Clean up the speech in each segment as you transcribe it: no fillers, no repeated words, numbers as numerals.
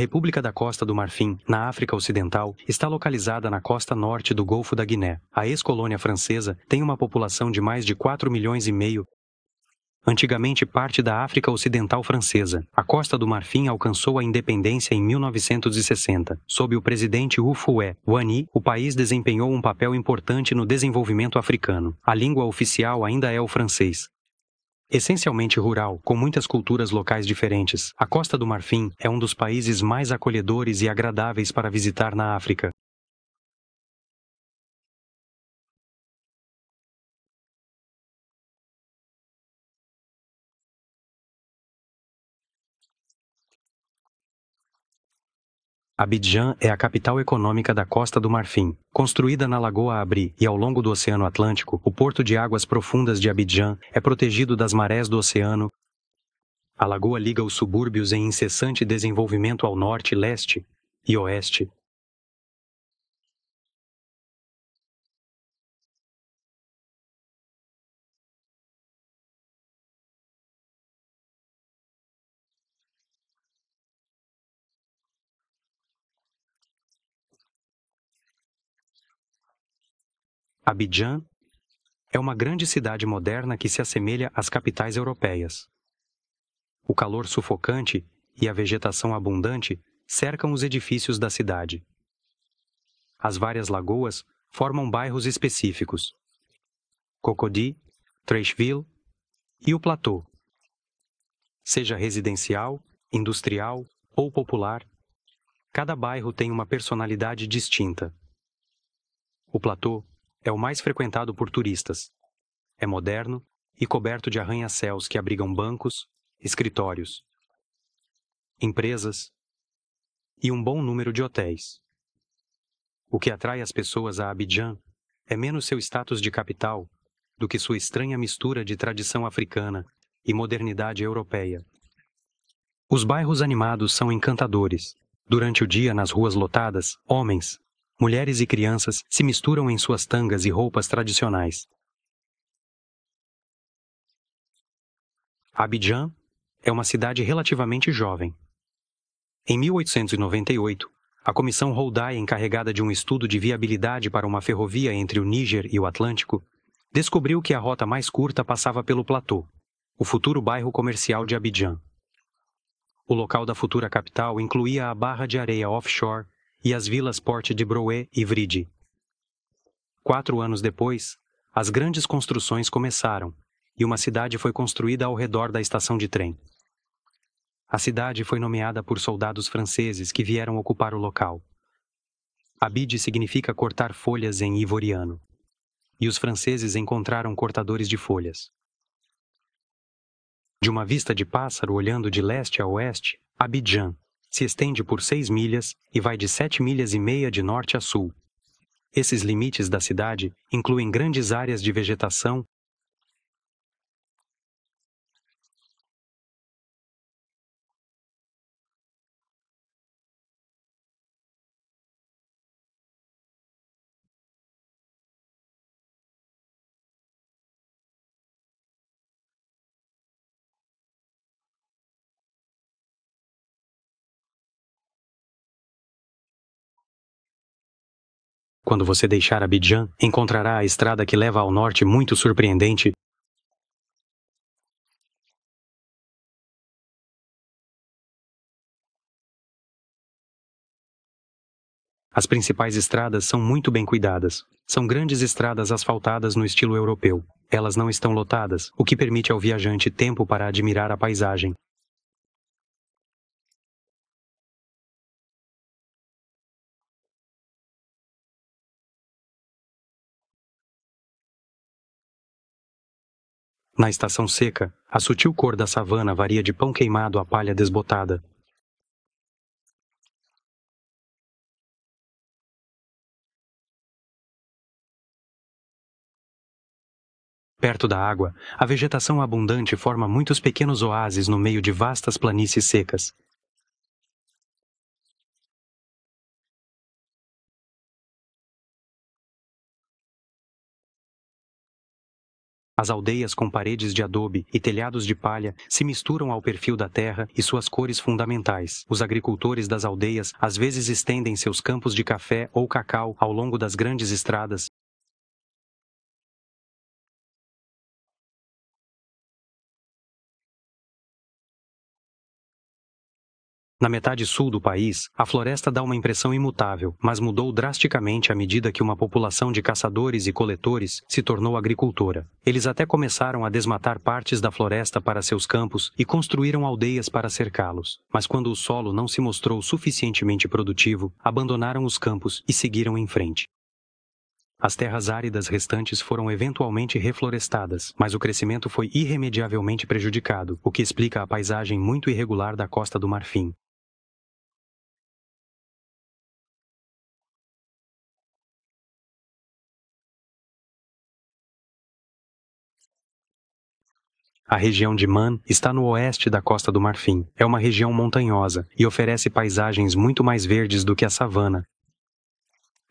República da Costa do Marfim, na África Ocidental, está localizada na costa norte do Golfo da Guiné. A ex-colônia francesa tem uma população de mais de 4,5 milhões. Antigamente parte da África Ocidental francesa, a Costa do Marfim alcançou a independência em 1960. Sob o presidente Houphouët Boigny, o país desempenhou um papel importante no desenvolvimento africano. A língua oficial ainda é o francês. Essencialmente rural, com muitas culturas locais diferentes, a Costa do Marfim é um dos países mais acolhedores e agradáveis para visitar na África. Abidjan é a capital econômica da Costa do Marfim. Construída na Lagoa Abri e ao longo do Oceano Atlântico, o porto de águas profundas de Abidjan é protegido das marés do oceano. A lagoa liga os subúrbios em incessante desenvolvimento ao norte, leste e oeste. Abidjan é uma grande cidade moderna que se assemelha às capitais europeias. O calor sufocante e a vegetação abundante cercam os edifícios da cidade. As várias lagoas formam bairros específicos: Cocody, Trècheville e o Plateau. Seja residencial, industrial ou popular, cada bairro tem uma personalidade distinta. O Plateau é o mais frequentado por turistas. É moderno e coberto de arranha-céus que abrigam bancos, escritórios, empresas e um bom número de hotéis. O que atrai as pessoas a Abidjan é menos seu status de capital do que sua estranha mistura de tradição africana e modernidade europeia. Os bairros animados são encantadores. Durante o dia, nas ruas lotadas, homens, mulheres e crianças se misturam em suas tangas e roupas tradicionais. Abidjan é uma cidade relativamente jovem. Em 1898, a Comissão Houdai, encarregada de um estudo de viabilidade para uma ferrovia entre o Níger e o Atlântico, descobriu que a rota mais curta passava pelo Plateau, o futuro bairro comercial de Abidjan. O local da futura capital incluía a barra de areia offshore e as vilas Porte de Broé e Vridi. 4 anos depois, as grandes construções começaram e uma cidade foi construída ao redor da estação de trem. A cidade foi nomeada por soldados franceses que vieram ocupar o local. Abide significa cortar folhas em ivoriano, e os franceses encontraram cortadores de folhas. De uma vista de pássaro olhando de leste a oeste, Abidjan se estende por 6 milhas e vai de 7,5 milhas de norte a sul. Esses limites da cidade incluem grandes áreas de vegetação. Quando você deixar Abidjan, encontrará a estrada que leva ao norte muito surpreendente. As principais estradas são muito bem cuidadas. São grandes estradas asfaltadas no estilo europeu. Elas não estão lotadas, o que permite ao viajante tempo para admirar a paisagem. Na estação seca, a sutil cor da savana varia de pão queimado a palha desbotada. Perto da água, a vegetação abundante forma muitos pequenos oásis no meio de vastas planícies secas. As aldeias com paredes de adobe e telhados de palha se misturam ao perfil da terra e suas cores fundamentais. Os agricultores das aldeias às vezes estendem seus campos de café ou cacau ao longo das grandes estradas. Na metade sul do país, a floresta dá uma impressão imutável, mas mudou drasticamente à medida que uma população de caçadores e coletores se tornou agricultora. Eles até começaram a desmatar partes da floresta para seus campos e construíram aldeias para cercá-los. Mas quando o solo não se mostrou suficientemente produtivo, abandonaram os campos e seguiram em frente. As terras áridas restantes foram eventualmente reflorestadas, mas o crescimento foi irremediavelmente prejudicado, o que explica a paisagem muito irregular da Costa do Marfim. A região de Man está no oeste da Costa do Marfim. É uma região montanhosa e oferece paisagens muito mais verdes do que a savana.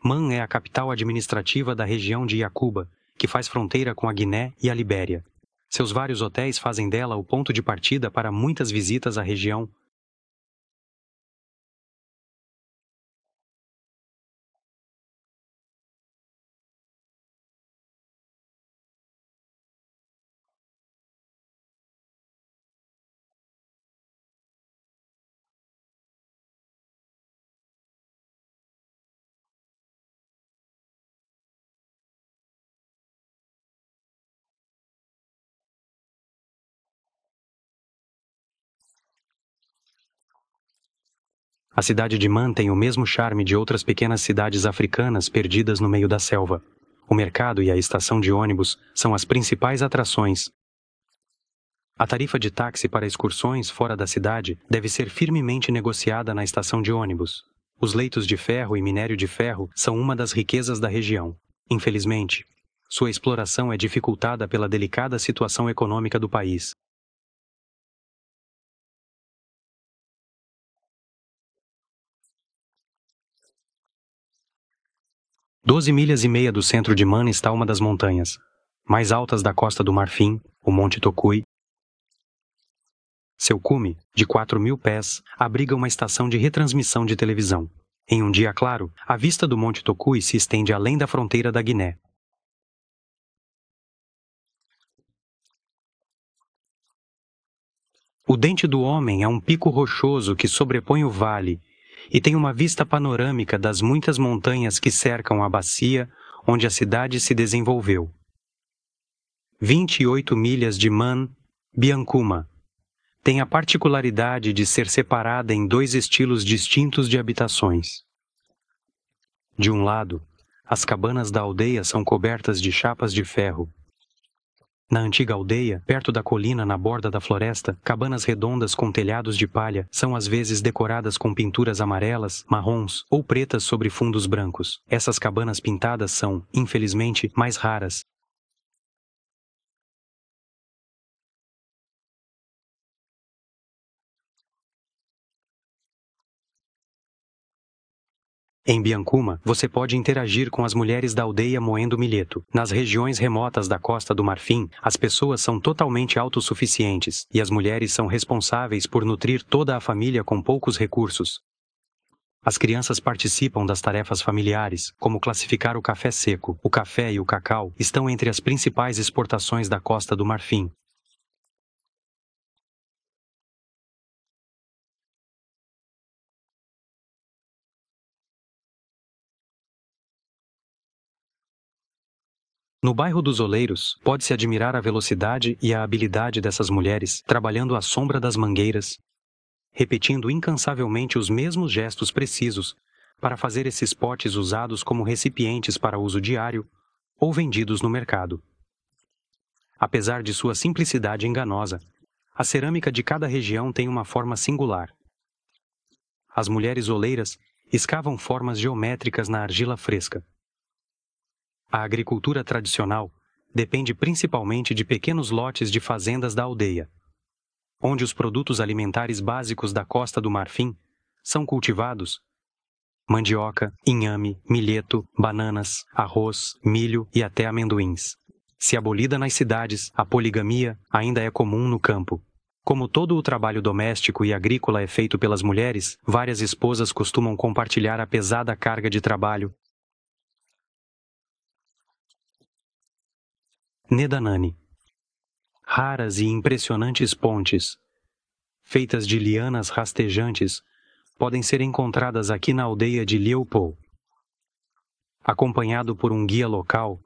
Man é a capital administrativa da região de Yacuba, que faz fronteira com a Guiné e a Libéria. Seus vários hotéis fazem dela o ponto de partida para muitas visitas à região. A cidade de Man tem o mesmo charme de outras pequenas cidades africanas perdidas no meio da selva. O mercado e a estação de ônibus são as principais atrações. A tarifa de táxi para excursões fora da cidade deve ser firmemente negociada na estação de ônibus. Os leitos de ferro e minério de ferro são uma das riquezas da região. Infelizmente, sua exploração é dificultada pela delicada situação econômica do país. 12,5 milhas do centro de Man está uma das montanhas mais altas da Costa do Marfim, o Monte Tokui. Seu cume, de 4.000 pés, abriga uma estação de retransmissão de televisão. Em um dia claro, a vista do Monte Tokui se estende além da fronteira da Guiné. O Dente do Homem é um pico rochoso que sobrepõe o vale e tem uma vista panorâmica das muitas montanhas que cercam a bacia onde a cidade se desenvolveu. 28 milhas de Man, Biancuma. Tem a particularidade de ser separada em dois estilos distintos de habitações. De um lado, as cabanas da aldeia são cobertas de chapas de ferro. Na antiga aldeia, perto da colina na borda da floresta, cabanas redondas com telhados de palha são às vezes decoradas com pinturas amarelas, marrons ou pretas sobre fundos brancos. Essas cabanas pintadas são, infelizmente, mais raras. Em Biancuma, você pode interagir com as mulheres da aldeia moendo milheto. Nas regiões remotas da Costa do Marfim, as pessoas são totalmente autossuficientes e as mulheres são responsáveis por nutrir toda a família com poucos recursos. As crianças participam das tarefas familiares, como classificar o café seco. O café e o cacau estão entre as principais exportações da Costa do Marfim. No bairro dos Oleiros, pode-se admirar a velocidade e a habilidade dessas mulheres trabalhando à sombra das mangueiras, repetindo incansavelmente os mesmos gestos precisos para fazer esses potes usados como recipientes para uso diário ou vendidos no mercado. Apesar de sua simplicidade enganosa, a cerâmica de cada região tem uma forma singular. As mulheres oleiras escavam formas geométricas na argila fresca. A agricultura tradicional depende principalmente de pequenos lotes de fazendas da aldeia, onde os produtos alimentares básicos da Costa do Marfim são cultivados: mandioca, inhame, milheto, bananas, arroz, milho e até amendoins. Se abolida nas cidades, a poligamia ainda é comum no campo. Como todo o trabalho doméstico e agrícola é feito pelas mulheres, várias esposas costumam compartilhar a pesada carga de trabalho. Nedanani. Raras e impressionantes pontes, feitas de lianas rastejantes, podem ser encontradas aqui na aldeia de Leopold. Acompanhado por um guia local,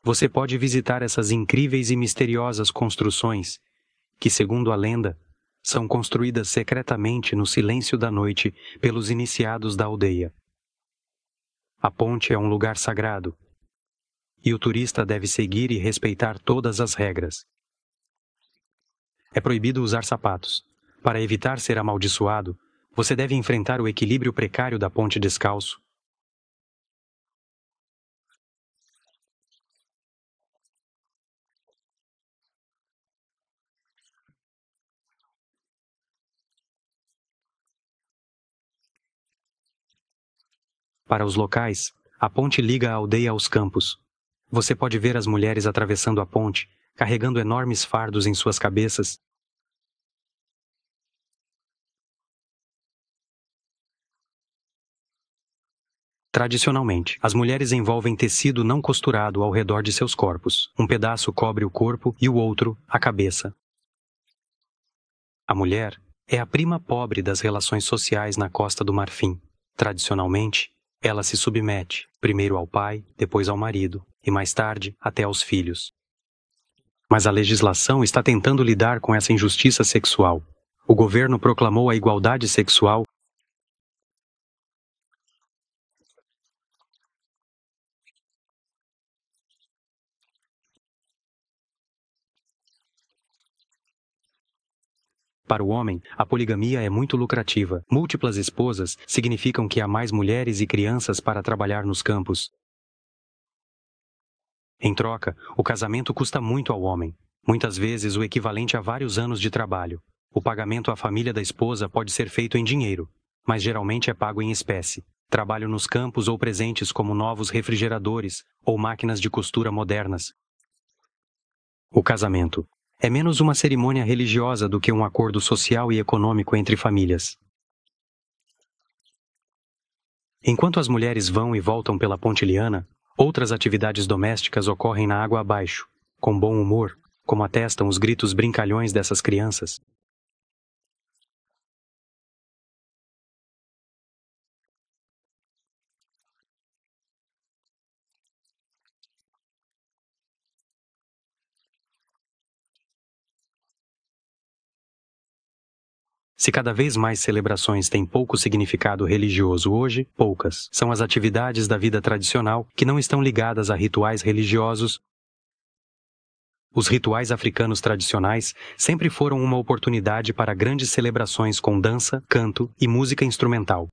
você pode visitar essas incríveis e misteriosas construções, que, segundo a lenda, são construídas secretamente no silêncio da noite pelos iniciados da aldeia. A ponte é um lugar sagrado, e o turista deve seguir e respeitar todas as regras. É proibido usar sapatos. Para evitar ser amaldiçoado, você deve enfrentar o equilíbrio precário da ponte descalço. Para os locais, a ponte liga a aldeia aos campos. Você pode ver as mulheres atravessando a ponte, carregando enormes fardos em suas cabeças. Tradicionalmente, as mulheres envolvem tecido não costurado ao redor de seus corpos. Um pedaço cobre o corpo e o outro, a cabeça. A mulher é a prima pobre das relações sociais na Costa do Marfim. Tradicionalmente, ela se submete, primeiro ao pai, depois ao marido, e mais tarde até aos filhos. Mas a legislação está tentando lidar com essa injustiça sexual. O governo proclamou a igualdade sexual. Para o homem, a poligamia é muito lucrativa. Múltiplas esposas significam que há mais mulheres e crianças para trabalhar nos campos. Em troca, o casamento custa muito ao homem, muitas vezes o equivalente a vários anos de trabalho. O pagamento à família da esposa pode ser feito em dinheiro, mas geralmente é pago em espécie. Trabalho nos campos ou presentes como novos refrigeradores ou máquinas de costura modernas. O casamento é menos uma cerimônia religiosa do que um acordo social e econômico entre famílias. Enquanto as mulheres vão e voltam pela ponte liana, outras atividades domésticas ocorrem na água abaixo, com bom humor, como atestam os gritos brincalhões dessas crianças. Se cada vez mais celebrações têm pouco significado religioso hoje, poucas são as atividades da vida tradicional que não estão ligadas a rituais religiosos. Os rituais africanos tradicionais sempre foram uma oportunidade para grandes celebrações com dança, canto e música instrumental.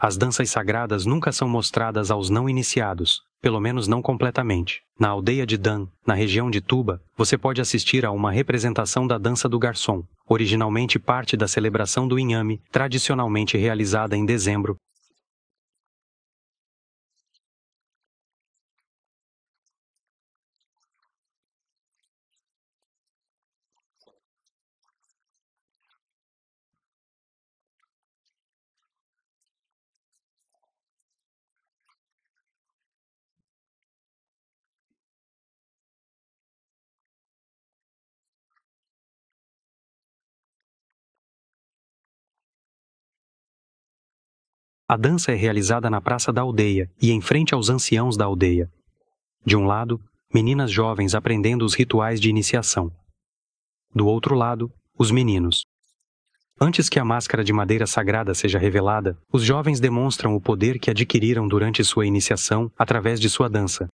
As danças sagradas nunca são mostradas aos não iniciados, pelo menos não completamente. Na aldeia de Dan, na região de Tuba, você pode assistir a uma representação da dança do garçom, originalmente parte da celebração do inhame, tradicionalmente realizada em dezembro. A dança é realizada na praça da aldeia e em frente aos anciãos da aldeia. De um lado, meninas jovens aprendendo os rituais de iniciação. Do outro lado, os meninos. Antes que a máscara de madeira sagrada seja revelada, os jovens demonstram o poder que adquiriram durante sua iniciação através de sua dança.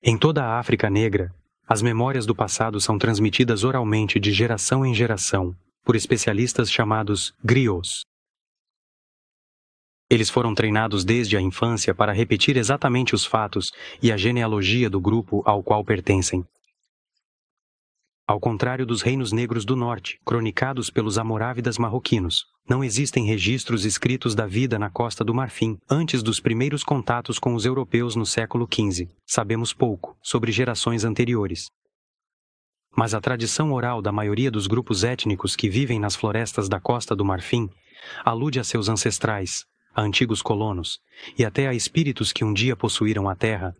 Em toda a África negra, as memórias do passado são transmitidas oralmente de geração em geração por especialistas chamados griots. Eles foram treinados desde a infância para repetir exatamente os fatos e a genealogia do grupo ao qual pertencem. Ao contrário dos reinos negros do norte, cronicados pelos almorávidas marroquinos, não existem registros escritos da vida na Costa do Marfim antes dos primeiros contatos com os europeus no século XV. Sabemos pouco sobre gerações anteriores. Mas a tradição oral da maioria dos grupos étnicos que vivem nas florestas da Costa do Marfim alude a seus ancestrais, a antigos colonos e até a espíritos que um dia possuíram a terra.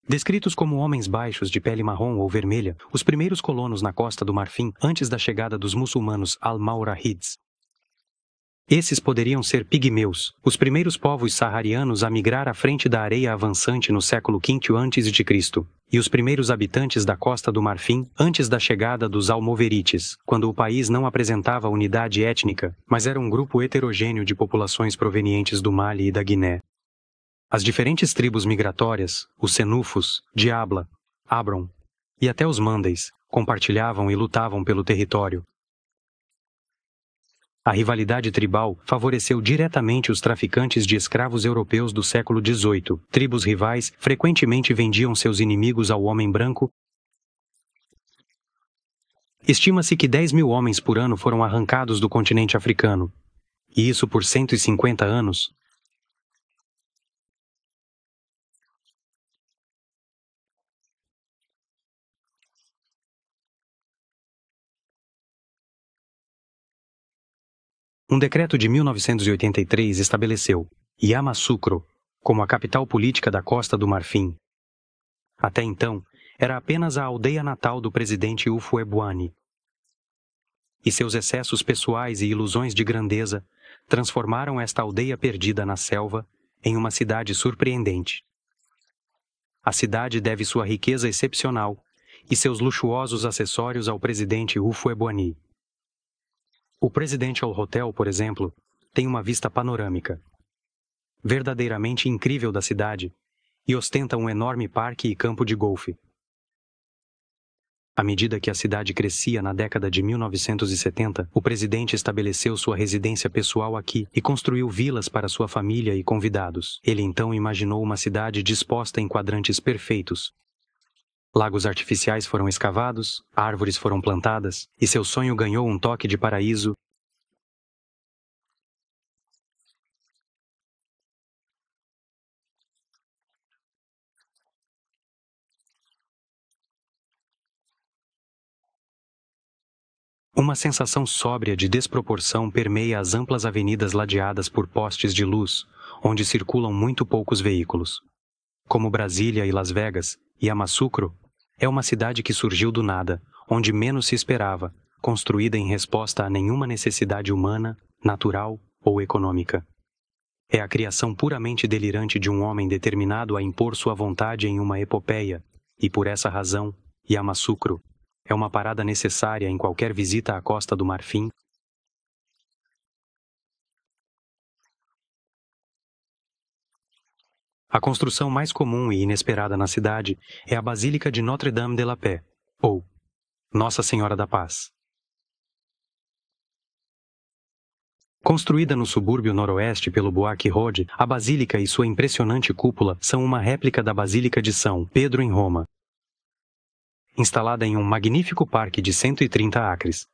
Descritos como homens baixos de pele marrom ou vermelha, os primeiros colonos na Costa do Marfim antes da chegada dos muçulmanos Almorávides. Esses poderiam ser pigmeus, os primeiros povos saarianos a migrar à frente da areia avançante no século V a.C., e os primeiros habitantes da Costa do Marfim antes da chegada dos almoverites, quando o país não apresentava unidade étnica, mas era um grupo heterogêneo de populações provenientes do Mali e da Guiné. As diferentes tribos migratórias, os Senufos, Diabla, Abron e até os Mandeis, compartilhavam e lutavam pelo território. A rivalidade tribal favoreceu diretamente os traficantes de escravos europeus do século XVIII. Tribos rivais frequentemente vendiam seus inimigos ao homem branco. Estima-se que 10.000 homens por ano foram arrancados do continente africano, e isso por 150 anos. Um decreto de 1983 estabeleceu Yamoussoukro como a capital política da Costa do Marfim. Até então, era apenas a aldeia natal do presidente Houphouët-Boigny. E seus excessos pessoais e ilusões de grandeza transformaram esta aldeia perdida na selva em uma cidade surpreendente. A cidade deve sua riqueza excepcional e seus luxuosos acessórios ao presidente Houphouët-Boigny. O Presidential Hotel, por exemplo, tem uma vista panorâmica, verdadeiramente incrível da cidade, e ostenta um enorme parque e campo de golfe. À medida que a cidade crescia na década de 1970, o presidente estabeleceu sua residência pessoal aqui e construiu vilas para sua família e convidados. Ele então imaginou uma cidade disposta em quadrantes perfeitos. Lagos artificiais foram escavados, árvores foram plantadas, e seu sonho ganhou um toque de paraíso. Uma sensação sóbria de desproporção permeia as amplas avenidas ladeadas por postes de luz, onde circulam muito poucos veículos. Como Brasília e Las Vegas, Yamoussoukro é uma cidade que surgiu do nada, onde menos se esperava, construída em resposta a nenhuma necessidade humana, natural ou econômica. É a criação puramente delirante de um homem determinado a impor sua vontade em uma epopeia, e por essa razão, Yamoussoukro é uma parada necessária em qualquer visita à Costa do Marfim. A construção mais comum e inesperada na cidade é a Basílica de Notre-Dame-de-la-Paix, ou Nossa Senhora da Paz. Construída no subúrbio noroeste pelo Bois Road, a basílica e sua impressionante cúpula são uma réplica da Basílica de São Pedro em Roma. Instalada em um magnífico parque de 130 acres.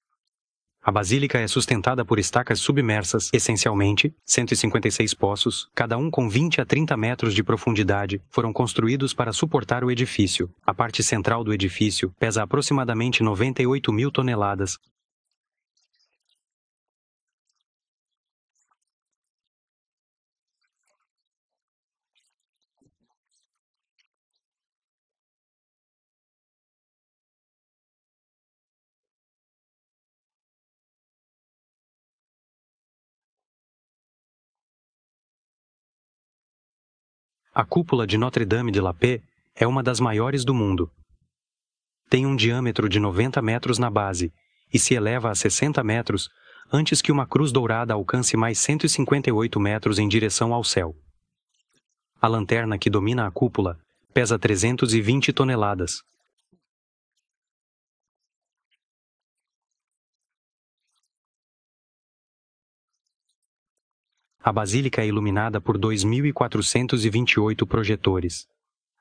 A basílica é sustentada por estacas submersas, essencialmente, 156 poços, cada um com 20 a 30 metros de profundidade, foram construídos para suportar o edifício. A parte central do edifício pesa aproximadamente 98.000 toneladas. A cúpula de Notre-Dame-de-la-Paix é uma das maiores do mundo. Tem um diâmetro de 90 metros na base e se eleva a 60 metros antes que uma cruz dourada alcance mais 158 metros em direção ao céu. A lanterna que domina a cúpula Pesa 320 toneladas. A basílica é iluminada por 2.428 projetores.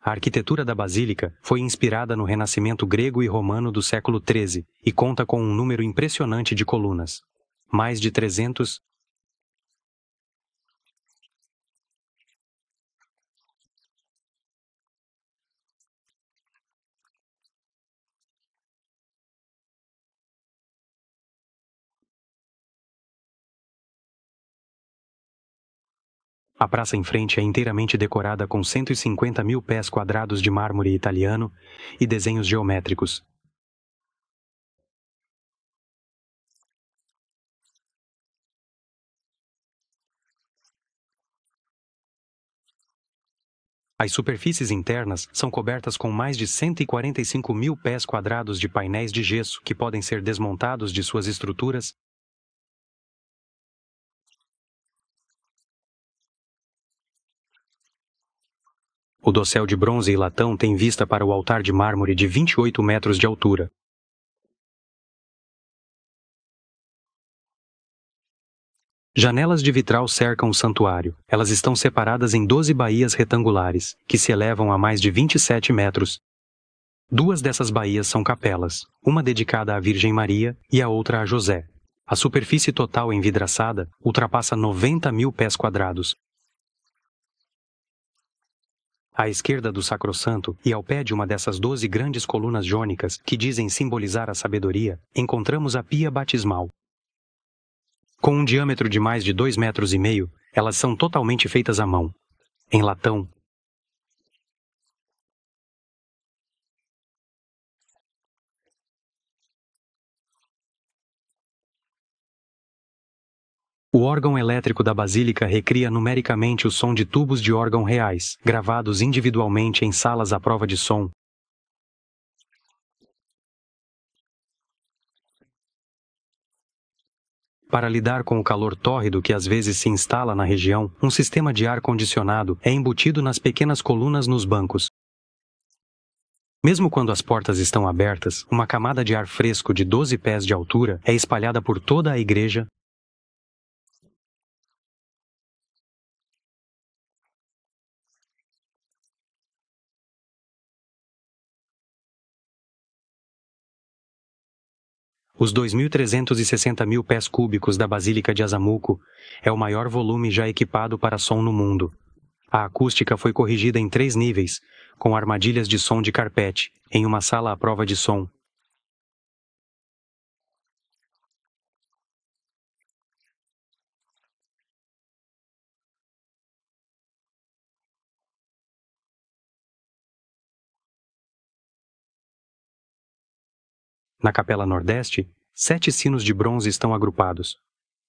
A arquitetura da basílica foi inspirada no renascimento grego e romano do século XIII e conta com um número impressionante de colunas. Mais de 300. A praça em frente é inteiramente decorada com 150 mil pés quadrados de mármore italiano e desenhos geométricos. As superfícies internas são cobertas com mais de 145 mil pés quadrados de painéis de gesso que podem ser desmontados de suas estruturas. O dossel de bronze e latão tem vista para o altar de mármore de 28 metros de altura. Janelas de vitral cercam o santuário. Elas estão separadas em 12 baías retangulares, que se elevam a mais de 27 metros. Duas dessas baías são capelas, uma dedicada à Virgem Maria e a outra a José. A superfície total envidraçada ultrapassa 90 mil pés quadrados. À esquerda do sacrossanto e ao pé de uma dessas 12 grandes colunas jônicas que dizem simbolizar a sabedoria, encontramos a pia batismal. Com um diâmetro de mais de 2,5 metros, elas são totalmente feitas à mão, em latão. O órgão elétrico da basílica recria numericamente o som de tubos de órgão reais, gravados individualmente em salas à prova de som. Para lidar com o calor tórrido que às vezes se instala na região, um sistema de ar-condicionado é embutido nas pequenas colunas nos bancos. Mesmo quando as portas estão abertas, uma camada de ar fresco de 12 pés de altura é espalhada por toda a igreja. Os 2.360 mil pés cúbicos da Basílica de Azamuco é o maior volume já equipado para som no mundo. A acústica foi corrigida em 3 níveis, com armadilhas de som de carpete, em uma sala à prova de som. Na capela nordeste, 7 sinos de bronze estão agrupados.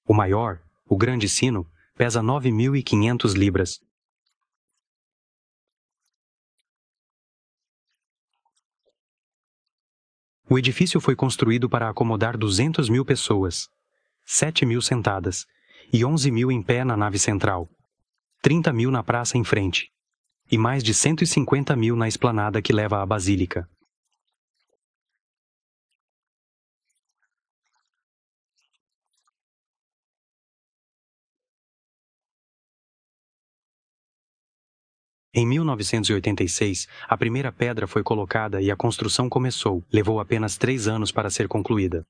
O maior, o grande sino, pesa 9.500 libras. O edifício foi construído para acomodar 200 mil pessoas, 7 mil sentadas e 11 mil em pé na nave central, 30 mil na praça em frente e mais de 150 mil na esplanada que leva à basílica. Em 1986, a primeira pedra foi colocada e a construção começou. Levou apenas 3 anos para ser concluída.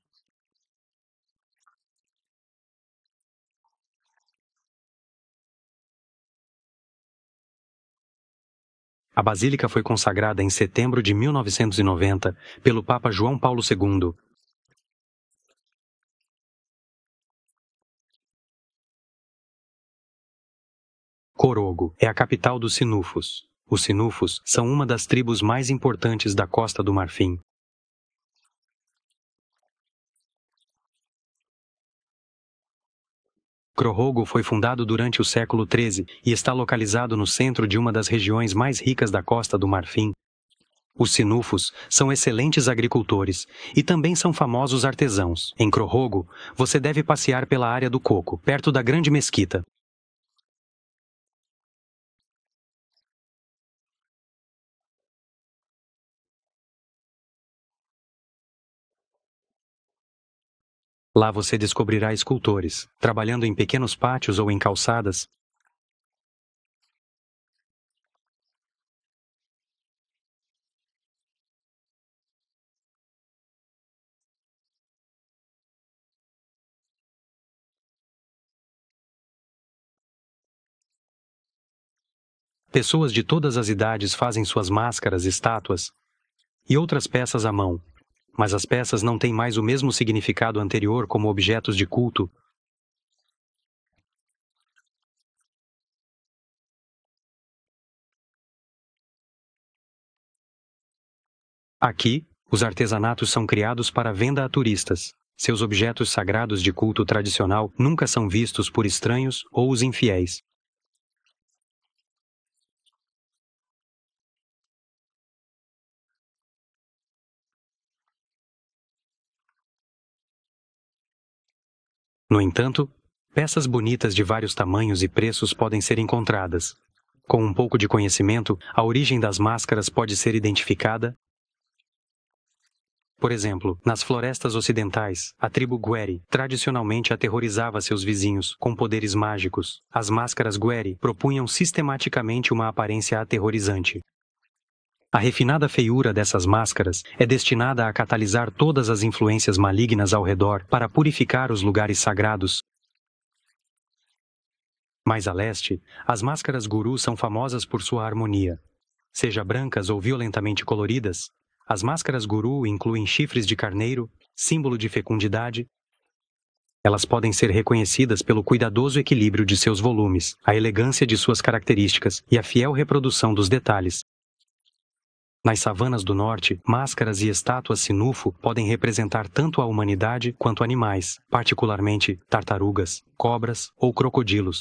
A basílica foi consagrada em setembro de 1990 pelo Papa João Paulo II. Corogo é a capital dos Sinufos. Os Sinufos são uma das tribos mais importantes da Costa do Marfim. Corogo foi fundado durante o século XIII e está localizado no centro de uma das regiões mais ricas da Costa do Marfim. Os Sinufos são excelentes agricultores e também são famosos artesãos. Em Corogo, você deve passear pela área do coco, perto da grande mesquita. Lá você descobrirá escultores, trabalhando em pequenos pátios ou em calçadas. Pessoas de todas as idades fazem suas máscaras, estátuas e outras peças à mão, mas as peças não têm mais o mesmo significado anterior como objetos de culto. Aqui, os artesanatos são criados para venda a turistas. Seus objetos sagrados de culto tradicional nunca são vistos por estranhos ou os infiéis. No entanto, peças bonitas de vários tamanhos e preços podem ser encontradas. Com um pouco de conhecimento, a origem das máscaras pode ser identificada. Por exemplo, nas florestas ocidentais, a tribo Gweri tradicionalmente aterrorizava seus vizinhos com poderes mágicos. As máscaras Gweri propunham sistematicamente uma aparência aterrorizante. A refinada feiura dessas máscaras é destinada a catalisar todas as influências malignas ao redor para purificar os lugares sagrados. Mais a leste, as máscaras guru são famosas por sua harmonia. Seja brancas ou violentamente coloridas, as máscaras guru incluem chifres de carneiro, símbolo de fecundidade. Elas podem ser reconhecidas pelo cuidadoso equilíbrio de seus volumes, a elegância de suas características e a fiel reprodução dos detalhes. Nas savanas do norte, máscaras e estátuas sinufo podem representar tanto a humanidade quanto animais, particularmente tartarugas, cobras ou crocodilos.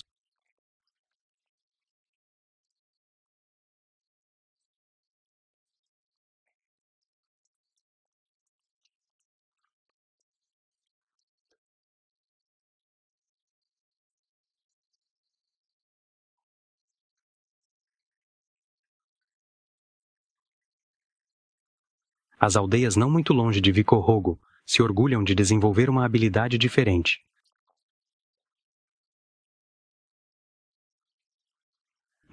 As aldeias não muito longe de Vicorogo se orgulham de desenvolver uma habilidade diferente.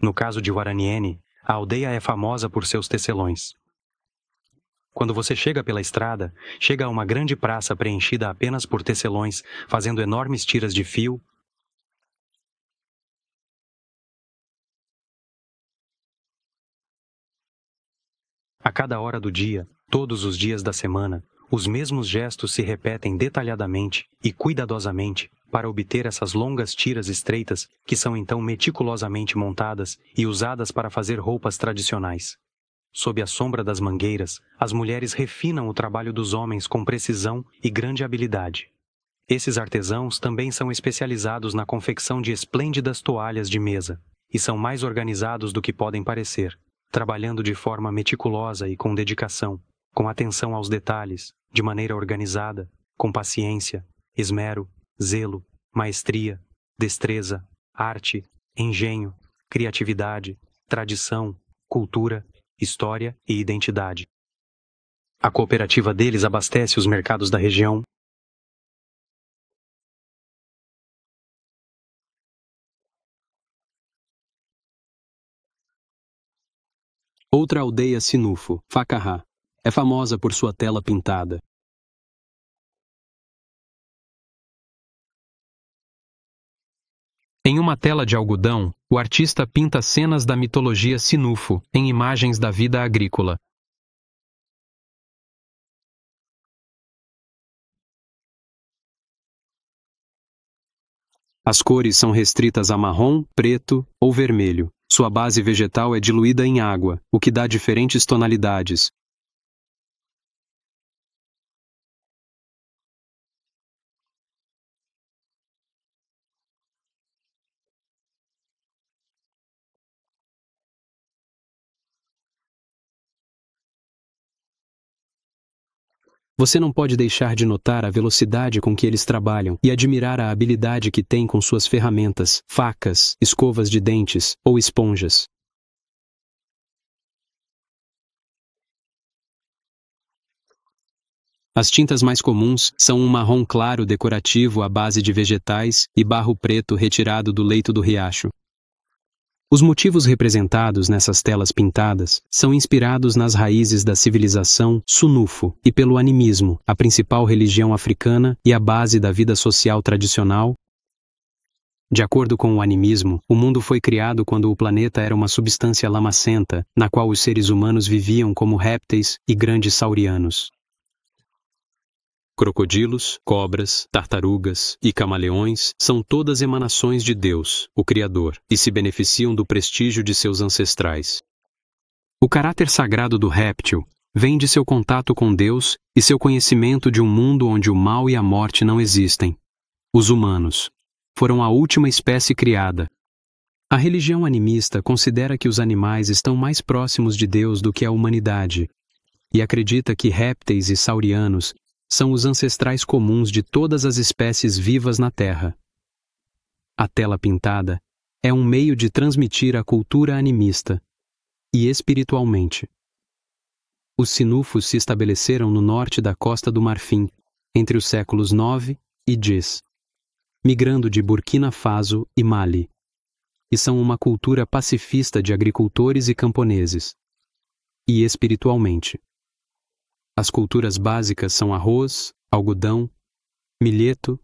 No caso de Waraniene, a aldeia é famosa por seus tecelões. Quando você chega pela estrada, chega a uma grande praça preenchida apenas por tecelões, fazendo enormes tiras de fio. A cada hora do dia, todos os dias da semana, os mesmos gestos se repetem detalhadamente e cuidadosamente para obter essas longas tiras estreitas que são então meticulosamente montadas e usadas para fazer roupas tradicionais. Sob a sombra das mangueiras, as mulheres refinam o trabalho dos homens com precisão e grande habilidade. Esses artesãos também são especializados na confecção de esplêndidas toalhas de mesa e são mais organizados do que podem parecer, trabalhando de forma meticulosa e com dedicação, com atenção aos detalhes, de maneira organizada, com paciência, esmero, zelo, maestria, destreza, arte, engenho, criatividade, tradição, cultura, história e identidade. A cooperativa deles abastece os mercados da região. Outra aldeia sinufo, Facarrá, é famosa por sua tela pintada. Em uma tela de algodão, o artista pinta cenas da mitologia sinufo em imagens da vida agrícola. As cores são restritas a marrom, preto ou vermelho. Sua base vegetal é diluída em água, o que dá diferentes tonalidades. Você não pode deixar de notar a velocidade com que eles trabalham e admirar a habilidade que têm com suas ferramentas, facas, escovas de dentes ou esponjas. As tintas mais comuns são um marrom claro decorativo à base de vegetais e barro preto retirado do leito do riacho. Os motivos representados nessas telas pintadas são inspirados nas raízes da civilização Sunufo e pelo animismo, a principal religião africana e a base da vida social tradicional. De acordo com o animismo, o mundo foi criado quando o planeta era uma substância lamacenta, na qual os seres humanos viviam como répteis e grandes saurianos. Crocodilos, cobras, tartarugas e camaleões são todas emanações de Deus, o Criador, e se beneficiam do prestígio de seus ancestrais. O caráter sagrado do réptil vem de seu contato com Deus e seu conhecimento de um mundo onde o mal e a morte não existem. Os humanos foram a última espécie criada. A religião animista considera que os animais estão mais próximos de Deus do que a humanidade, e acredita que répteis e saurianos são os ancestrais comuns de todas as espécies vivas na Terra. A tela pintada é um meio de transmitir a cultura animista e espiritualmente. Os sinufos se estabeleceram no norte da Costa do Marfim entre os séculos 9 e 10, migrando de Burkina Faso e Mali, e são uma cultura pacifista de agricultores e camponeses, e espiritualmente. As culturas básicas são arroz, algodão, milheto,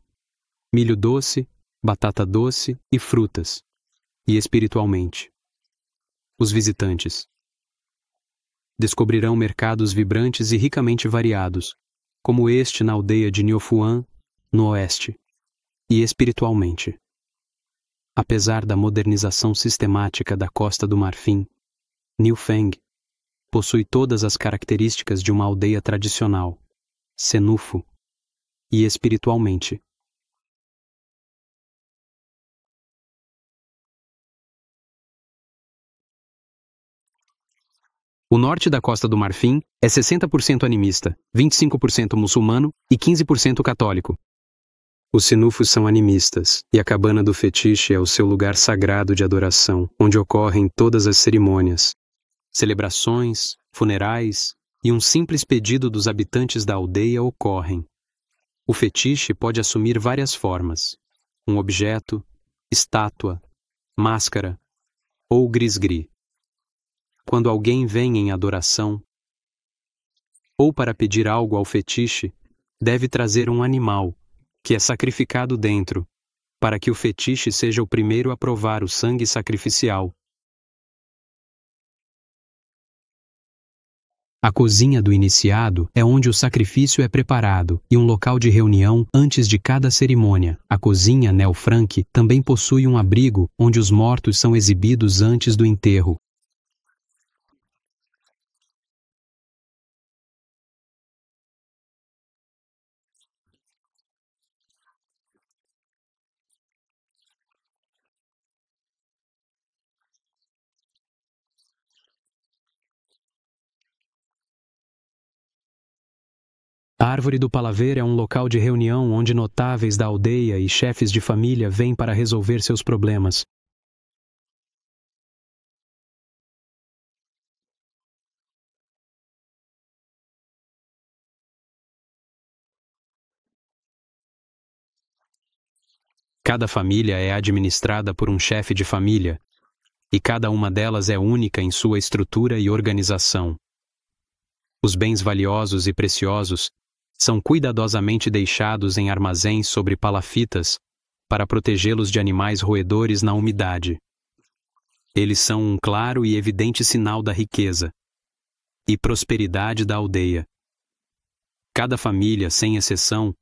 milho doce, batata doce e frutas, e espiritualmente. Os visitantes descobrirão mercados vibrantes e ricamente variados, como este na aldeia de Niofuan, no oeste, e espiritualmente. Apesar da modernização sistemática da Costa do Marfim, Newfeng possui todas as características de uma aldeia tradicional, senufo, e espiritualmente. O norte da Costa do Marfim é 60% animista, 25% muçulmano e 15% católico. Os sinufos são animistas, e a cabana do fetiche é o seu lugar sagrado de adoração, onde ocorrem todas as cerimônias, celebrações, funerais e um simples pedido dos habitantes da aldeia ocorrem. O fetiche pode assumir várias formas: um objeto, estátua, máscara ou gris-gris. Quando alguém vem em adoração ou para pedir algo ao fetiche, deve trazer um animal, que é sacrificado dentro, para que o fetiche seja o primeiro a provar o sangue sacrificial. A cozinha do iniciado é onde o sacrifício é preparado e um local de reunião antes de cada cerimônia. A cozinha Neo-Franque também possui um abrigo onde os mortos são exibidos antes do enterro. A Árvore do Palaver é um local de reunião onde notáveis da aldeia e chefes de família vêm para resolver seus problemas. Cada família é administrada por um chefe de família, e cada uma delas é única em sua estrutura e organização. Os bens valiosos e preciosos são cuidadosamente deixados em armazéns sobre palafitas para protegê-los de animais roedores na umidade. Eles são um claro e evidente sinal da riqueza e prosperidade da aldeia. Cada família, sem exceção,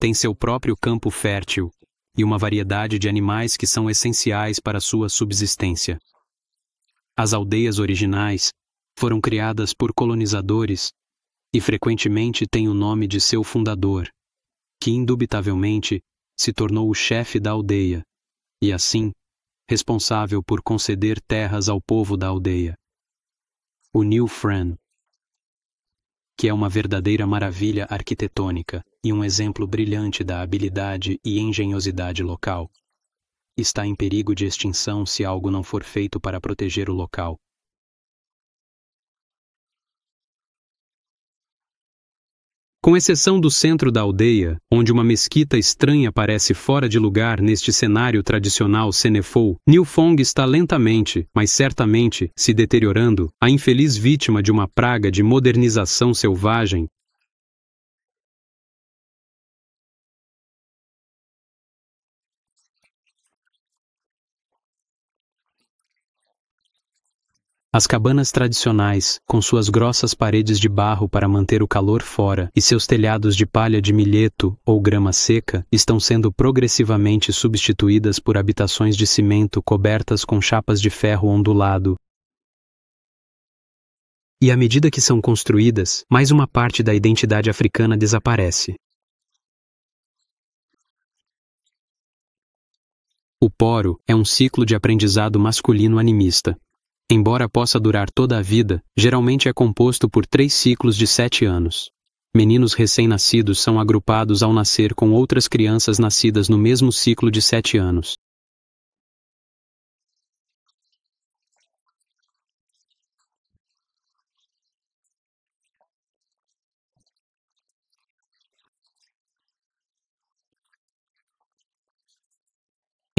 tem seu próprio campo fértil e uma variedade de animais que são essenciais para sua subsistência. As aldeias originais foram criadas por colonizadores e frequentemente têm o nome de seu fundador, que indubitavelmente se tornou o chefe da aldeia, e assim, responsável por conceder terras ao povo da aldeia. O New Fren, que é uma verdadeira maravilha arquitetônica e um exemplo brilhante da habilidade e engenhosidade local, está em perigo de extinção se algo não for feito para proteger o local. Com exceção do centro da aldeia, onde uma mesquita estranha parece fora de lugar neste cenário tradicional Senefou, Nilfong está lentamente, mas certamente, se deteriorando, a infeliz vítima de uma praga de modernização selvagem. As cabanas tradicionais, com suas grossas paredes de barro para manter o calor fora e seus telhados de palha de milheto ou grama seca, estão sendo progressivamente substituídas por habitações de cimento cobertas com chapas de ferro ondulado. E à medida que são construídas, mais uma parte da identidade africana desaparece. O poro é um ciclo de aprendizado masculino animista. Embora possa durar toda a vida, geralmente é composto por 3 ciclos de 7 anos. Meninos recém-nascidos são agrupados ao nascer com outras crianças nascidas no mesmo ciclo de 7 anos.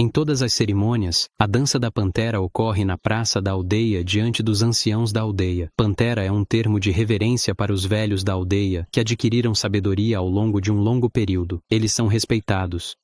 Em todas as cerimônias, a dança da pantera ocorre na praça da aldeia diante dos anciãos da aldeia. Pantera é um termo de reverência para os velhos da aldeia que adquiriram sabedoria ao longo de um longo período. Eles são respeitados.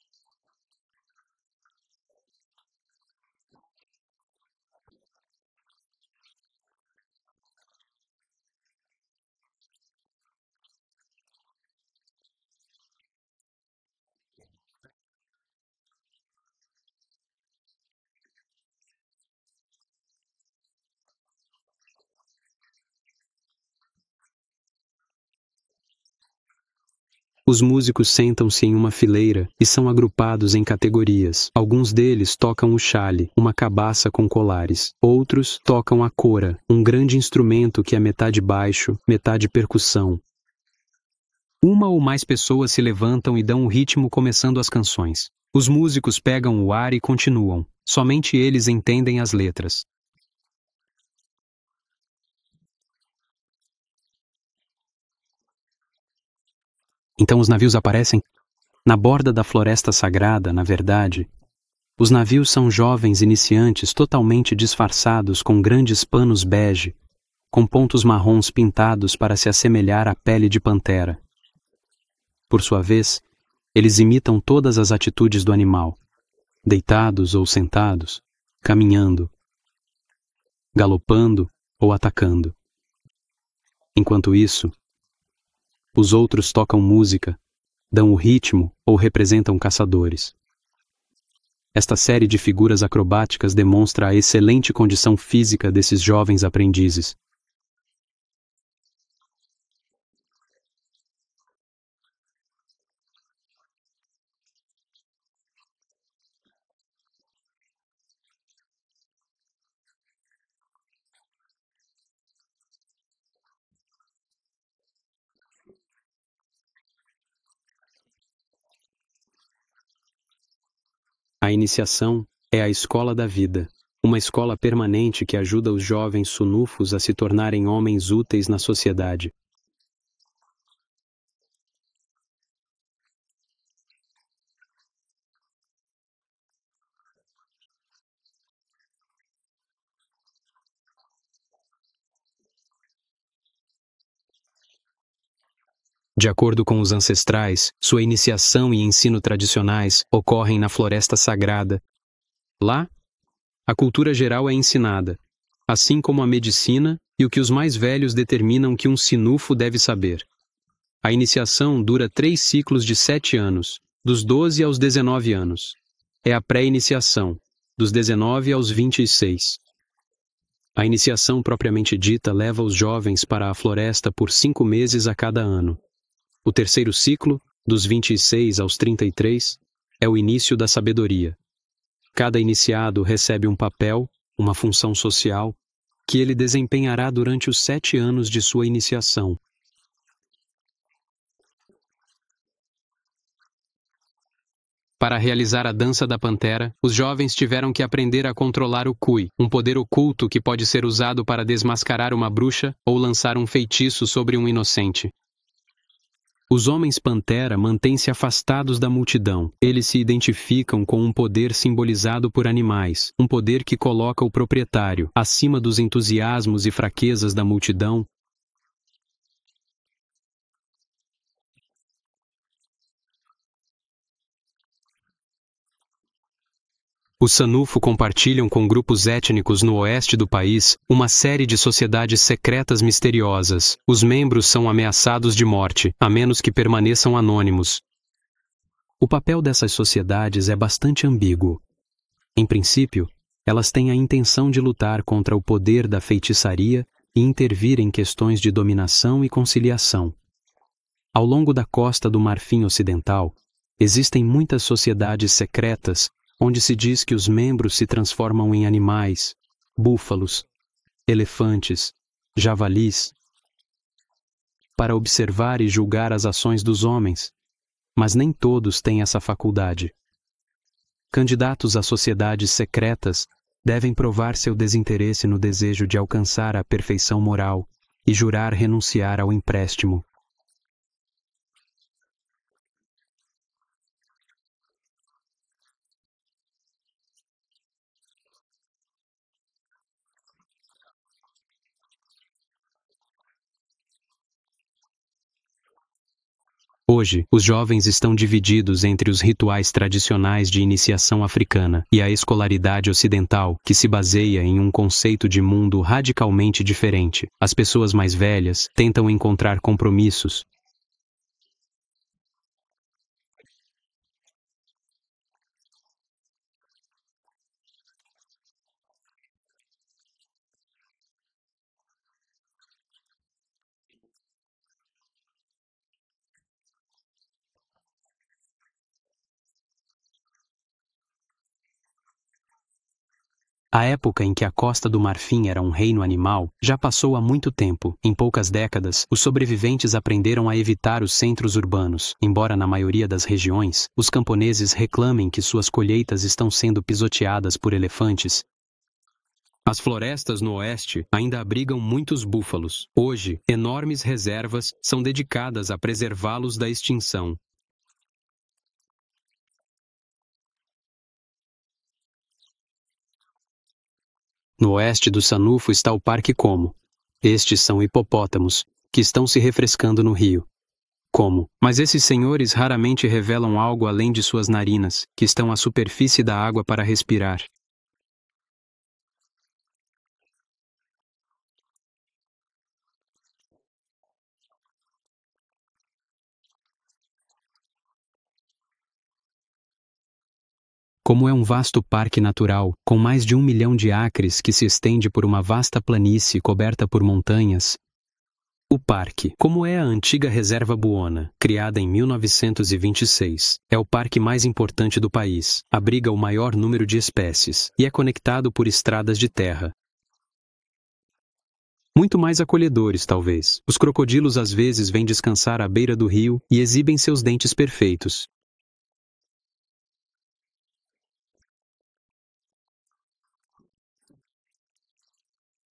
Os músicos sentam-se em uma fileira e são agrupados em categorias. Alguns deles tocam o chale, uma cabaça com colares. Outros tocam a cora, um grande instrumento que é metade baixo, metade percussão. Uma ou mais pessoas se levantam e dão o ritmo começando as canções. Os músicos pegam o ar e continuam. Somente eles entendem as letras. Então os navios aparecem? Na borda da floresta sagrada, na verdade, os navios são jovens iniciantes totalmente disfarçados com grandes panos bege, com pontos marrons pintados para se assemelhar à pele de pantera. Por sua vez, eles imitam todas as atitudes do animal, deitados ou sentados, caminhando, galopando ou atacando. Enquanto isso, os outros tocam música, dão o ritmo ou representam caçadores. Esta série de figuras acrobáticas demonstra a excelente condição física desses jovens aprendizes. A iniciação é a escola da vida, uma escola permanente que ajuda os jovens sunufos a se tornarem homens úteis na sociedade. De acordo com os ancestrais, sua iniciação e ensino tradicionais ocorrem na floresta sagrada. Lá, a cultura geral é ensinada, assim como a medicina e o que os mais velhos determinam que um sinufo deve saber. A iniciação dura 3 ciclos de 7 anos, dos 12 aos 19 anos. É a pré-iniciação, dos 19 aos 26. A iniciação propriamente dita leva os jovens para a floresta por 5 meses a cada ano. O terceiro ciclo, dos 26 aos 33, é o início da sabedoria. Cada iniciado recebe um papel, uma função social, que ele desempenhará durante os 7 anos de sua iniciação. Para realizar a dança da pantera, os jovens tiveram que aprender a controlar o Kui, um poder oculto que pode ser usado para desmascarar uma bruxa ou lançar um feitiço sobre um inocente. Os homens pantera mantêm-se afastados da multidão. Eles se identificam com um poder simbolizado por animais, um poder que coloca o proprietário acima dos entusiasmos e fraquezas da multidão. Os Sanufo compartilham com grupos étnicos no oeste do país uma série de sociedades secretas misteriosas. Os membros são ameaçados de morte, a menos que permaneçam anônimos. O papel dessas sociedades é bastante ambíguo. Em princípio, elas têm a intenção de lutar contra o poder da feitiçaria e intervir em questões de dominação e conciliação. Ao longo da costa do Marfim Ocidental, existem muitas sociedades secretas onde se diz que os membros se transformam em animais, búfalos, elefantes, javalis, para observar e julgar as ações dos homens, mas nem todos têm essa faculdade. Candidatos a sociedades secretas devem provar seu desinteresse no desejo de alcançar a perfeição moral e jurar renunciar ao empréstimo. Hoje, os jovens estão divididos entre os rituais tradicionais de iniciação africana e a escolaridade ocidental, que se baseia em um conceito de mundo radicalmente diferente. As pessoas mais velhas tentam encontrar compromissos. A época em que a Costa do Marfim era um reino animal já passou há muito tempo. Em poucas décadas, os sobreviventes aprenderam a evitar os centros urbanos. Embora na maioria das regiões, os camponeses reclamem que suas colheitas estão sendo pisoteadas por elefantes. As florestas no oeste ainda abrigam muitos búfalos. Hoje, enormes reservas são dedicadas a preservá-los da extinção. No oeste do Sanufo está o Parque Como. Estes são hipopótamos, que estão se refrescando no rio. Como? Mas esses senhores raramente revelam algo além de suas narinas, que estão à superfície da água para respirar. Como é um vasto parque natural, com mais de 1 milhão de acres que se estende por uma vasta planície coberta por montanhas. O parque, como é a antiga Reserva Buona, criada em 1926, é o parque mais importante do país, abriga o maior número de espécies e é conectado por estradas de terra. Muito mais acolhedores, talvez. Os crocodilos às vezes vêm descansar à beira do rio e exibem seus dentes perfeitos.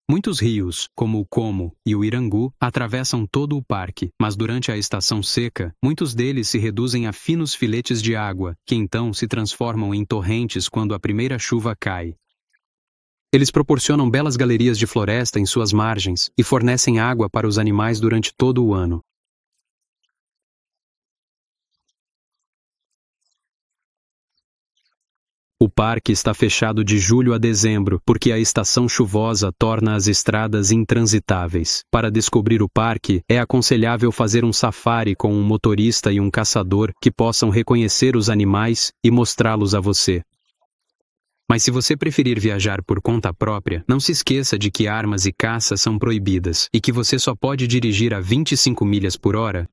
Muitos rios, como o Como e o Irangu, atravessam todo o parque, mas durante a estação seca, muitos deles se reduzem a finos filetes de água, que então se transformam em torrentes quando a primeira chuva cai. Eles proporcionam belas galerias de floresta em suas margens e fornecem água para os animais durante todo o ano. O parque está fechado de julho a dezembro, porque a estação chuvosa torna as estradas intransitáveis. Para descobrir o parque, é aconselhável fazer um safari com um motorista e um caçador que possam reconhecer os animais e mostrá-los a você. Mas se você preferir viajar por conta própria, não se esqueça de que armas e caça são proibidas e que você só pode dirigir a 25 milhas por hora.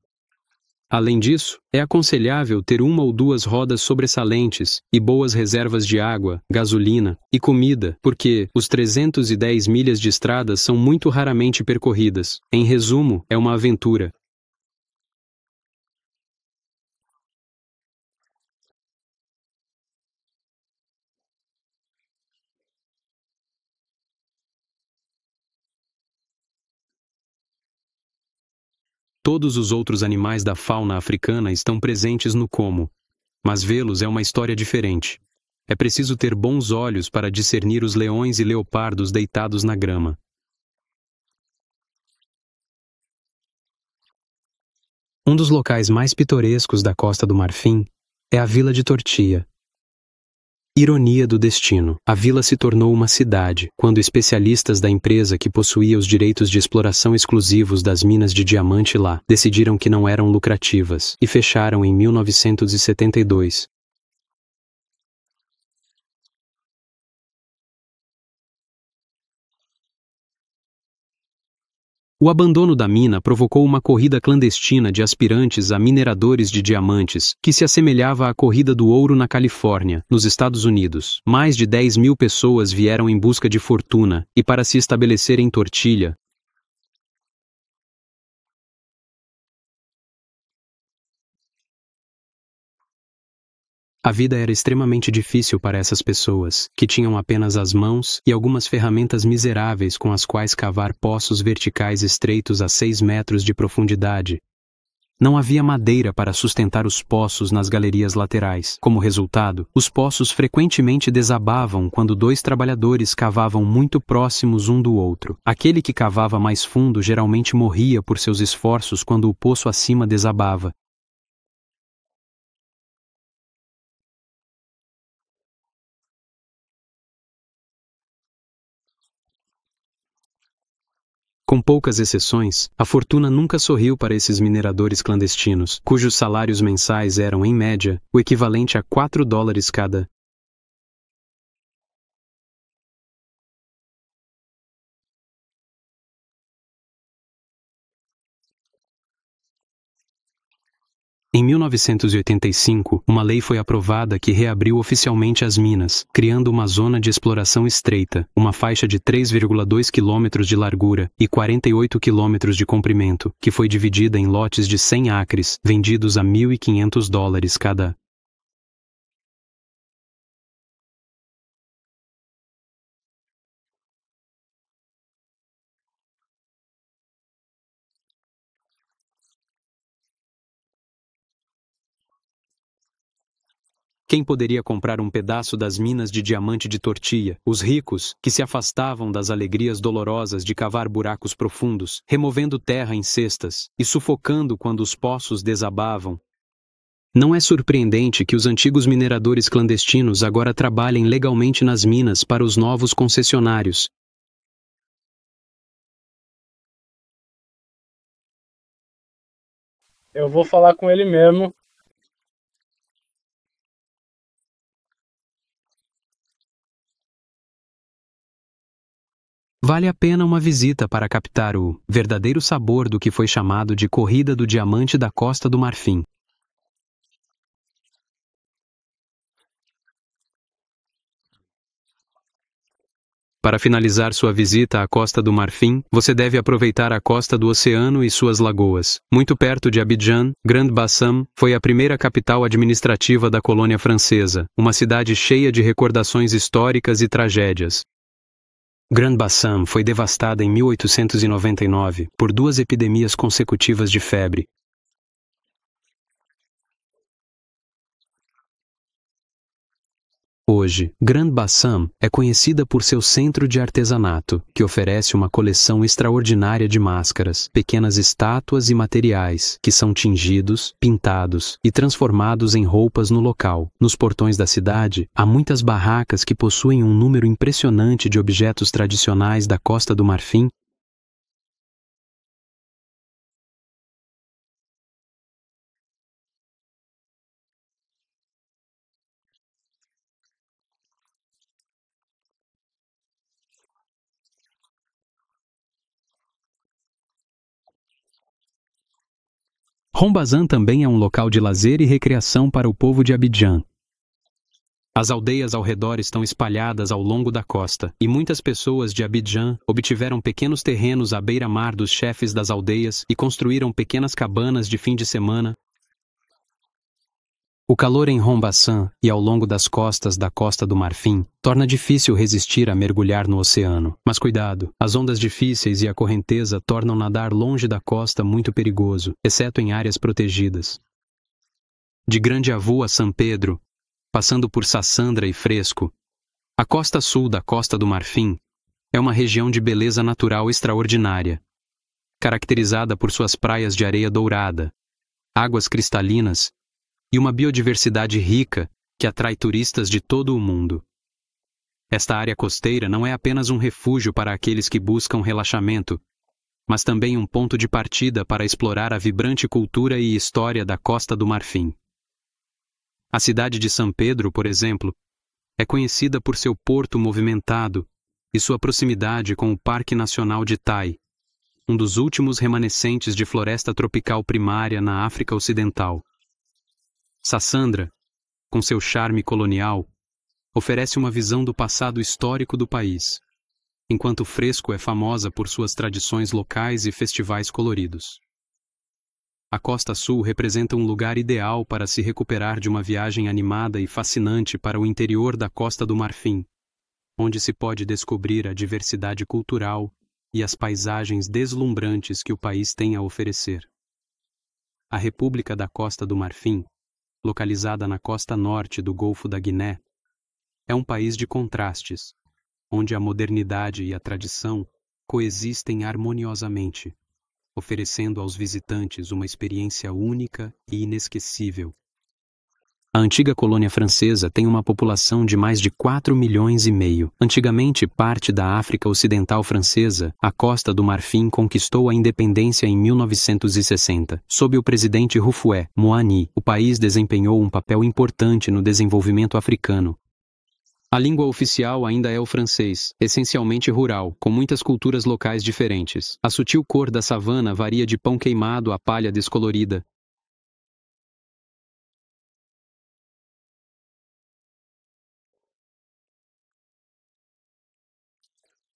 Além disso, é aconselhável ter uma ou duas rodas sobressalentes e boas reservas de água, gasolina e comida, porque os 310 milhas de estradas são muito raramente percorridas. Em resumo, é uma aventura. todos os outros animais da fauna africana estão presentes no como. Mas vê-los é uma história diferente. É preciso ter bons olhos para discernir os leões e leopardos deitados na grama. Um dos locais mais pitorescos da Costa do Marfim é a Vila de Tortilla. Ironia do destino. A vila se tornou uma cidade quando especialistas da empresa que possuía os direitos de exploração exclusivos das minas de diamante lá decidiram que não eram lucrativas e fecharam em 1972. O abandono da mina provocou uma corrida clandestina de aspirantes a mineradores de diamantes, que se assemelhava à corrida do ouro na Califórnia, nos Estados Unidos. Mais de 10.000 pessoas vieram em busca de fortuna, e para se estabelecer em Tortilla, a vida era extremamente difícil para essas pessoas, que tinham apenas as mãos e algumas ferramentas miseráveis com as quais cavar poços verticais estreitos a 6 metros de profundidade. Não havia madeira para sustentar os poços nas galerias laterais. Como resultado, os poços frequentemente desabavam quando 2 trabalhadores cavavam muito próximos um do outro. Aquele que cavava mais fundo geralmente morria por seus esforços quando o poço acima desabava. Com poucas exceções, a fortuna nunca sorriu para esses mineradores clandestinos, cujos salários mensais eram, em média, o equivalente a $4 cada. Em 1985, uma lei foi aprovada que reabriu oficialmente as minas, criando uma zona de exploração estreita, uma faixa de 3,2 km de largura e 48 km de comprimento, que foi dividida em lotes de 100 acres, vendidos a $1.500 cada. Quem poderia comprar um pedaço das minas de diamante de Tortilla? Os ricos, que se afastavam das alegrias dolorosas de cavar buracos profundos, removendo terra em cestas e sufocando quando os poços desabavam. Não é surpreendente que os antigos mineradores clandestinos agora trabalhem legalmente nas minas para os novos concessionários. Eu vou falar com ele mesmo. Vale a pena uma visita para captar o verdadeiro sabor do que foi chamado de Corrida do Diamante da Costa do Marfim. Para finalizar sua visita à Costa do Marfim, você deve aproveitar a costa do oceano e suas lagoas. Muito perto de Abidjan, Grand-Bassam foi a primeira capital administrativa da colônia francesa, uma cidade cheia de recordações históricas e tragédias. Grand-Bassam foi devastada em 1899 por 2 epidemias consecutivas de febre. Hoje, Grand-Bassam é conhecida por seu centro de artesanato, que oferece uma coleção extraordinária de máscaras, pequenas estátuas e materiais, que são tingidos, pintados e transformados em roupas no local. Nos portões da cidade, há muitas barracas que possuem um número impressionante de objetos tradicionais da Costa do Marfim. Rombazan também é um local de lazer e recreação para o povo de Abidjan. As aldeias ao redor estão espalhadas ao longo da costa, e muitas pessoas de Abidjan obtiveram pequenos terrenos à beira-mar dos chefes das aldeias e construíram pequenas cabanas de fim de semana. O calor em Rombaçan e ao longo das costas da Costa do Marfim torna difícil resistir a mergulhar no oceano. Mas cuidado, as ondas difíceis e a correnteza tornam nadar longe da costa muito perigoso, exceto em áreas protegidas. De Grande Avu a São Pedro, passando por Sassandra e Fresco, a costa sul da Costa do Marfim é uma região de beleza natural extraordinária, caracterizada por suas praias de areia dourada, águas cristalinas e uma biodiversidade rica que atrai turistas de todo o mundo. Esta área costeira não é apenas um refúgio para aqueles que buscam relaxamento, mas também um ponto de partida para explorar a vibrante cultura e história da Costa do Marfim. A cidade de São Pedro, por exemplo, é conhecida por seu porto movimentado e sua proximidade com o Parque Nacional de Tai, um dos últimos remanescentes de floresta tropical primária na África Ocidental. Sassandra, com seu charme colonial, oferece uma visão do passado histórico do país, enquanto Fresco é famosa por suas tradições locais e festivais coloridos. A Costa Sul representa um lugar ideal para se recuperar de uma viagem animada e fascinante para o interior da Costa do Marfim, onde se pode descobrir a diversidade cultural e as paisagens deslumbrantes que o país tem a oferecer. A República da Costa do Marfim, localizada na costa norte do Golfo da Guiné, é um país de contrastes, onde a modernidade e a tradição coexistem harmoniosamente, oferecendo aos visitantes uma experiência única e inesquecível. A antiga colônia francesa tem uma população de mais de 4,5 milhões. Antigamente parte da África Ocidental francesa, a Costa do Marfim conquistou a independência em 1960. Sob o presidente Houphouët Boigny, o país desempenhou um papel importante no desenvolvimento africano. A língua oficial ainda é o francês, essencialmente rural, com muitas culturas locais diferentes. A sutil cor da savana varia de pão queimado a palha descolorida.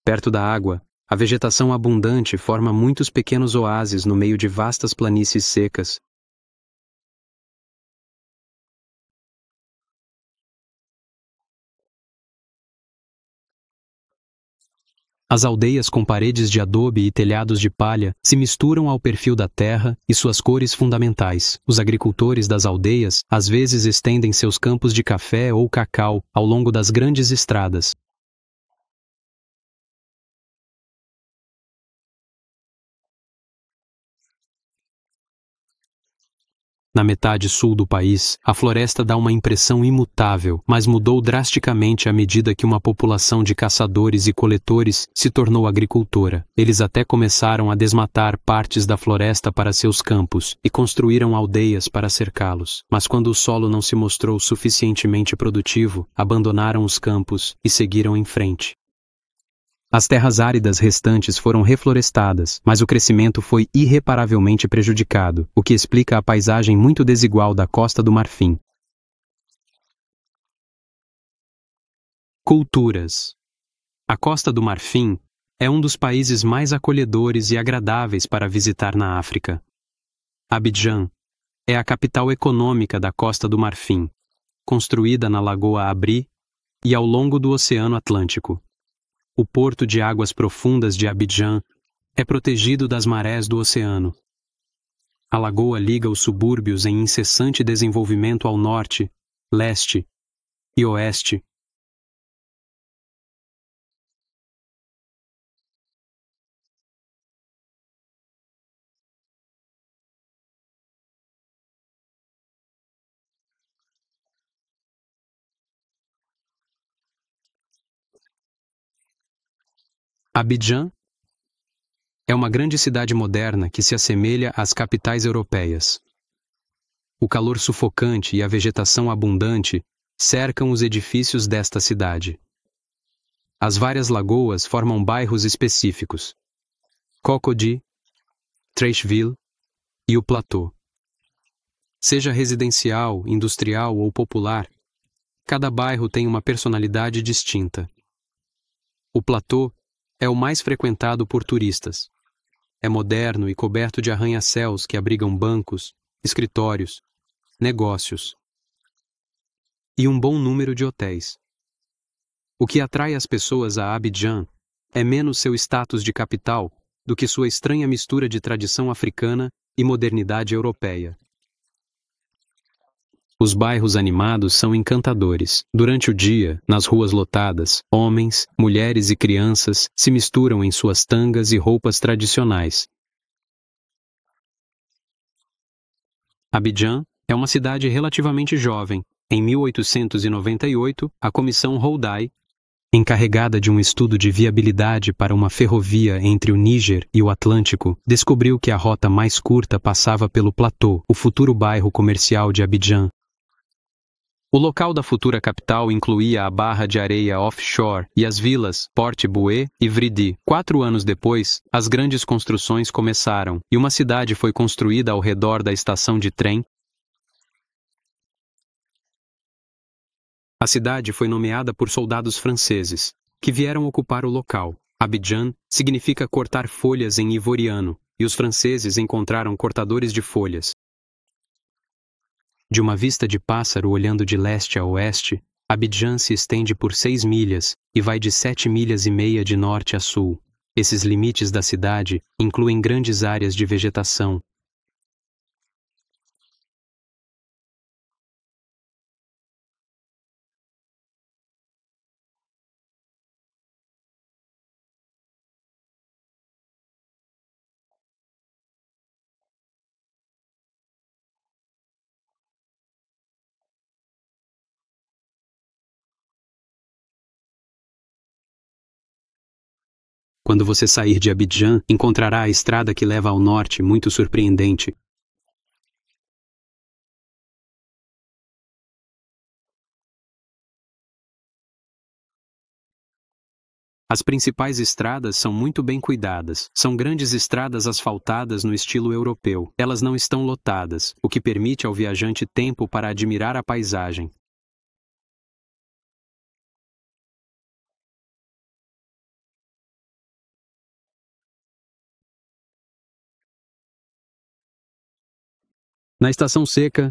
Perto da água, a vegetação abundante forma muitos pequenos oásis no meio de vastas planícies secas. As aldeias com paredes de adobe e telhados de palha se misturam ao perfil da terra e suas cores fundamentais. Os agricultores das aldeias às vezes estendem seus campos de café ou cacau ao longo das grandes estradas. Na metade sul do país, a floresta dá uma impressão imutável, mas mudou drasticamente à medida que uma população de caçadores e coletores se tornou agricultora. Eles até começaram a desmatar partes da floresta para seus campos e construíram aldeias para cercá-los. Mas quando o solo não se mostrou suficientemente produtivo, abandonaram os campos e seguiram em frente. As terras áridas restantes foram reflorestadas, mas o crescimento foi irreparavelmente prejudicado, o que explica a paisagem muito desigual da Costa do Marfim. Culturas. A Costa do Marfim é um dos países mais acolhedores e agradáveis para visitar na África. Abidjan é a capital econômica da Costa do Marfim, construída na Lagoa Abri e ao longo do Oceano Atlântico. O porto de águas profundas de Abidjan é protegido das marés do oceano. A lagoa liga os subúrbios em incessante desenvolvimento ao norte, leste e oeste. Abidjan é uma grande cidade moderna que se assemelha às capitais europeias. O calor sufocante e a vegetação abundante cercam os edifícios desta cidade. As várias lagoas formam bairros específicos: Cocody, Trècheville e o Plateau. Seja residencial, industrial ou popular, cada bairro tem uma personalidade distinta. O Plateau é o mais frequentado por turistas. É moderno e coberto de arranha-céus que abrigam bancos, escritórios, negócios e um bom número de hotéis. O que atrai as pessoas a Abidjan é menos seu status de capital do que sua estranha mistura de tradição africana e modernidade europeia. Os bairros animados são encantadores. Durante o dia, nas ruas lotadas, homens, mulheres e crianças se misturam em suas tangas e roupas tradicionais. Abidjan é uma cidade relativamente jovem. Em 1898, a Comissão Houdai, encarregada de um estudo de viabilidade para uma ferrovia entre o Níger e o Atlântico, descobriu que a rota mais curta passava pelo Platô, o futuro bairro comercial de Abidjan. O local da futura capital incluía a barra de areia offshore e as vilas Port-Bouet e Vridi. 4 anos depois, as grandes construções começaram e uma cidade foi construída ao redor da estação de trem. A cidade foi nomeada por soldados franceses, que vieram ocupar o local. Abidjan significa cortar folhas em ivoriano, e os franceses encontraram cortadores de folhas. De uma vista de pássaro olhando de leste a oeste, Abidjan se estende por 6 milhas e vai de 7,5 milhas de norte a sul. Esses limites da cidade incluem grandes áreas de vegetação. Quando você sair de Abidjan, encontrará a estrada que leva ao norte, muito surpreendente. As principais estradas são muito bem cuidadas. São grandes estradas asfaltadas no estilo europeu. Elas não estão lotadas, o que permite ao viajante tempo para admirar a paisagem. Na estação seca,